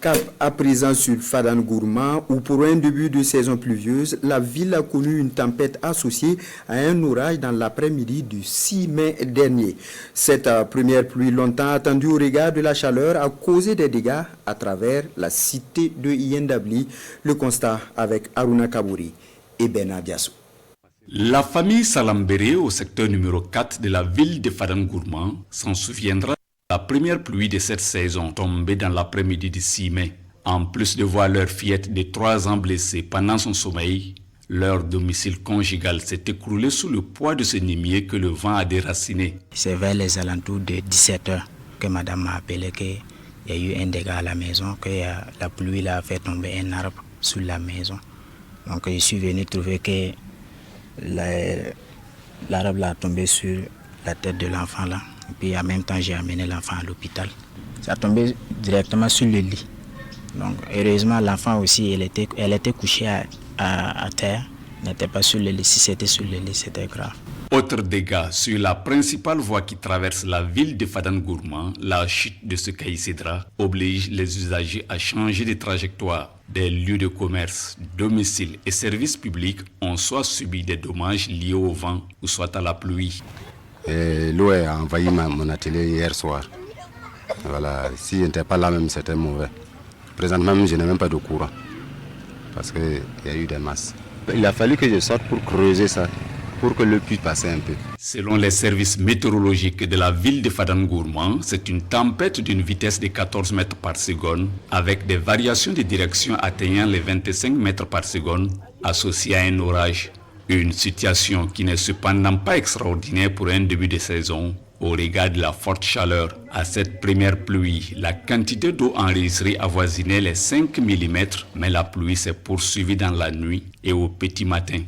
Cap à présent sur Fadane Gourma, où pour un début de saison pluvieuse, la ville a connu une tempête associée à un orage dans l'après-midi du 6 mai dernier. Cette première pluie longtemps attendue au regard de la chaleur a causé des dégâts à travers la cité de Yendabli. Le constat avec Aruna Kabouri et Bernard Diassou. La famille Salambéré au secteur numéro 4 de la ville de Fadane Gourma s'en souviendra. La première pluie de cette saison tombée dans l'après-midi du 6 mai. En plus de voir leur fillette de 3 ans blessée pendant son sommeil, leur domicile conjugal s'est écroulé sous le poids de ce nimier que le vent a déraciné. C'est vers les alentours de 17h que madame m'a appelé qu'il y a eu un dégât à la maison, que la pluie a fait tomber un arbre sur la maison. Donc je suis venu trouver que l'arbre a tombé sur la tête de l'enfant là. Et puis en même temps, j'ai amené l'enfant à l'hôpital. Ça a tombé directement sur le lit. Donc heureusement, l'enfant aussi, elle était couchée à terre, n'était pas sur le lit. Si c'était sur le lit, c'était grave. Autre dégât sur la principale voie qui traverse la ville de Fadane Gourma, la chute de ce caïcédra oblige les usagers à changer de trajectoire. Des lieux de commerce, domiciles et services publics ont soit subi des dommages liés au vent ou soit à la pluie. L'eau a envahi mon atelier hier soir. Voilà, si je n'étais pas là même, c'était mauvais. Présentement, je n'ai même pas de courant parce qu'il y a eu des masses. Il a fallu que je sorte pour creuser ça, pour que l'eau puisse passer un peu. Selon les services météorologiques de la ville de Fadane Gourma, c'est une tempête d'une vitesse de 14 mètres par seconde avec des variations de direction atteignant les 25 mètres par seconde associées à un orage. Une situation qui n'est cependant pas extraordinaire pour un début de saison au regard de la forte chaleur. À cette première pluie, la quantité d'eau enregistrée avoisinait les 5 mm, mais la pluie s'est poursuivie dans la nuit et au petit matin.